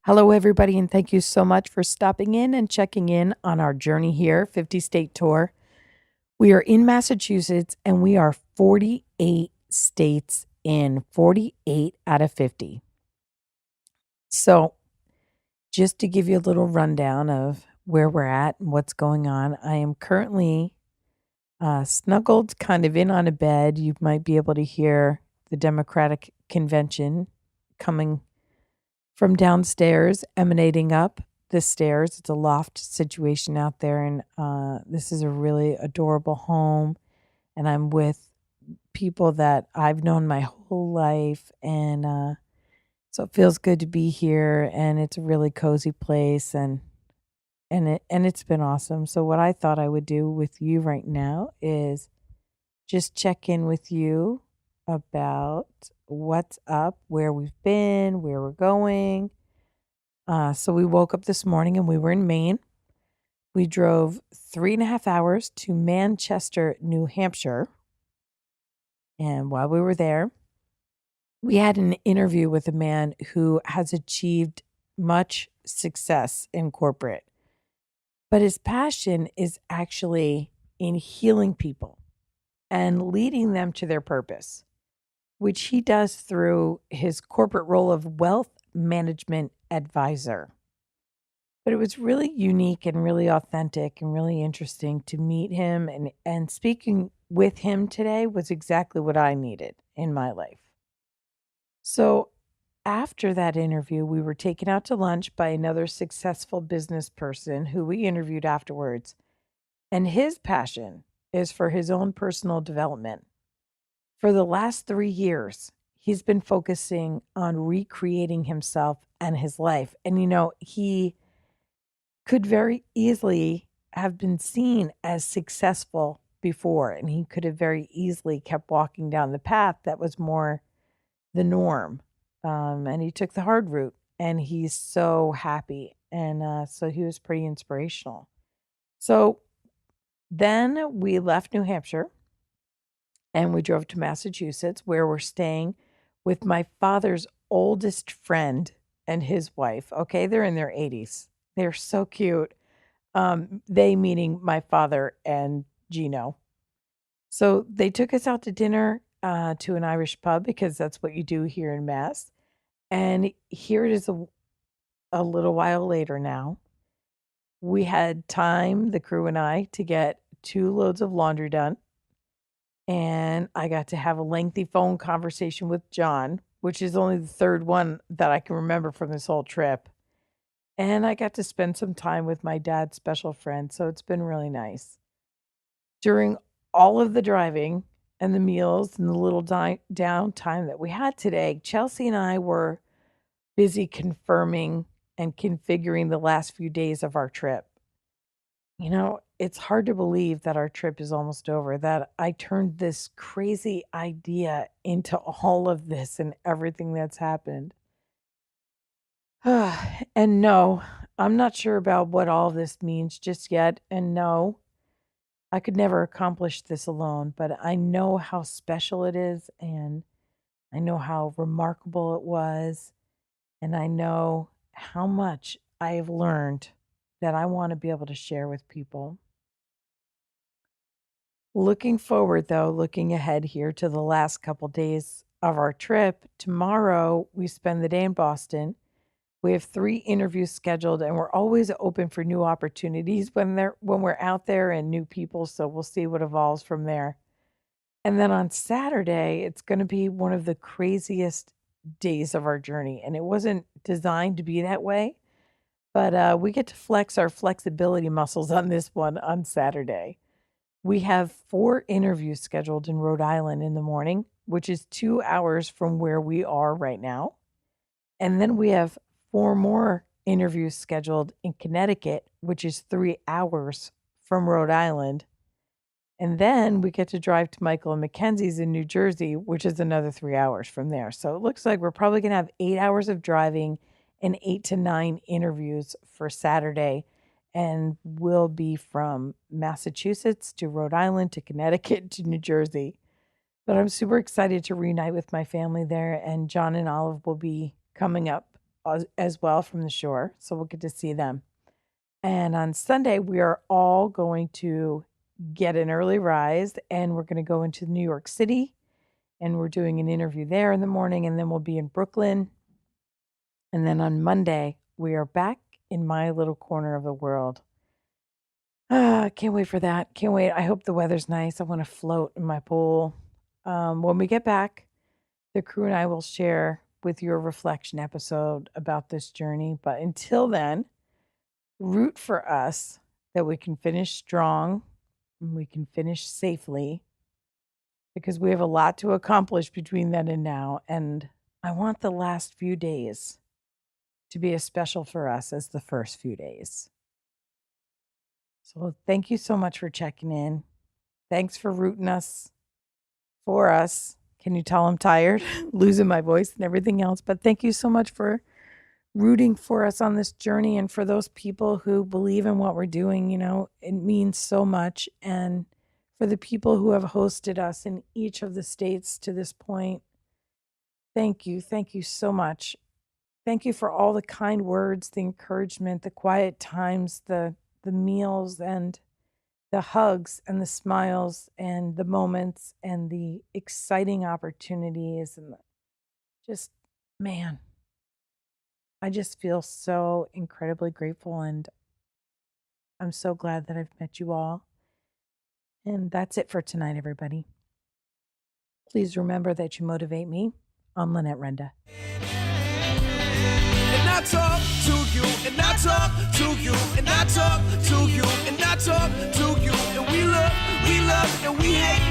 Hello, everybody, and thank you so much for stopping in and checking in on our journey here, 50 state tour. We are in Massachusetts and we are 48 states in, 48 out of 50. So, just to give you a little rundown of where we're at and what's going on, I am currently snuggled kind of in on a bed. You might be able to hear the Democratic convention coming from downstairs, emanating up the stairs. It's a loft situation out there, and this is a really adorable home. And I'm with people that I've known my whole life, and so it feels good to be here. And it's a really cozy place, and it's been awesome. So what I thought I would do with you right now is just check in with you about what's up, where we've been, where we're going. So we woke up this morning and we were in Maine. We drove 3.5 hours to Manchester, New Hampshire. And while we were there, we had an interview with a man who has achieved much success in corporate. But his passion is actually in healing people and leading them to their purpose, which he does through his corporate role of wealth management advisor. But it was really unique and really authentic and really interesting to meet him. And speaking with him today was exactly what I needed in my life. So after that interview, we were taken out to lunch by another successful business person who we interviewed afterwards. And his passion is for his own personal development. For the last 3 years, he's been focusing on recreating himself and his life. And, he could very easily have been seen as successful before, and he could have very easily kept walking down the path that was more the norm. And he took the hard route, and he's so happy. And so he was pretty inspirational. So then we left New Hampshire and we drove to Massachusetts, where we're staying with my father's oldest friend and his wife. Okay, they're in their 80s. They're so cute. They meaning my father and Gino. So they took us out to dinner to an Irish pub because that's what you do here in Mass. And here it is a little while later now. We had time, the crew and I, to get 2 loads of laundry done. And I got to have a lengthy phone conversation with John, which is only the third one that I can remember from this whole trip. And I got to spend some time with my dad's special friend. So it's been really nice. During all of the driving and the meals and the little downtime that we had today, Chelsea and I were busy confirming and configuring the last few days of our trip. It's hard to believe that our trip is almost over, that I turned this crazy idea into all of this and everything that's happened. And no, I'm not sure about what all of this means just yet. And no, I could never accomplish this alone, but I know how special it is, and I know how remarkable it was, and I know how much I have learned that I want to be able to share with people. Looking forward, though, looking ahead here to the last couple days of our trip. Tomorrow, we spend the day in Boston. We have 3 interviews scheduled, and we're always open for new opportunities when we're out there and new people. So we'll see what evolves from there. And then on Saturday, it's going to be one of the craziest days of our journey. And it wasn't designed to be that way, but we get to flex our flexibility muscles on this one on Saturday. We have 4 interviews scheduled in Rhode Island in the morning, which is 2 hours from where we are right now. And then we have 4 more interviews scheduled in Connecticut, which is 3 hours from Rhode Island. And then we get to drive to Michael and Mackenzie's in New Jersey, which is another 3 hours from there. So it looks like we're probably going to have 8 hours of driving and 8 to 9 interviews for Saturday. And we'll be from Massachusetts to Rhode Island to Connecticut to New Jersey. But I'm super excited to reunite with my family there. And John and Olive will be coming up as well from the shore. So we'll get to see them. And on Sunday, we are all going to get an early rise and we're going to go into New York City and we're doing an interview there in the morning. And then we'll be in Brooklyn. And then on Monday, we are back in my little corner of the world. Can't wait for that. Can't wait. I hope the weather's nice. I want to float in my pool. When we get back, the crew and I will share with you a reflection episode about this journey. But until then, root for us that we can finish strong and we can finish safely because we have a lot to accomplish between then and now. And I want the last few days to be as special for us as the first few days. So thank you so much for checking in. Thanks for rooting for us. Can you tell I'm tired, losing my voice and everything else? But thank you so much for rooting for us on this journey. And for those people who believe in what we're doing, it means so much. And for the people who have hosted us in each of the states to this point, thank you. Thank you so much. Thank you for all the kind words, the encouragement, the quiet times, the meals and the hugs and the smiles and the moments and the exciting opportunities and just, man, I just feel so incredibly grateful and I'm so glad that I've met you all. And that's it for tonight, everybody. Please remember that you motivate me. I'm Lynette Renda. And I talk to you, and I talk to you, and I talk to you, and I talk to you. And we love, and we hate,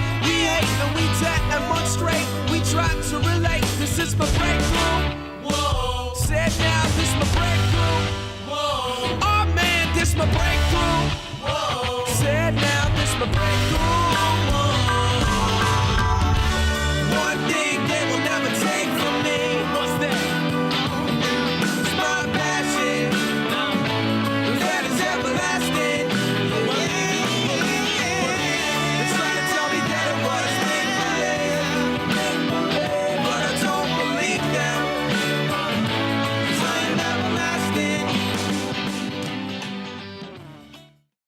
and we demonstrate. We try to relate. This is my breakthrough. Whoa. Said now, this is my breakthrough.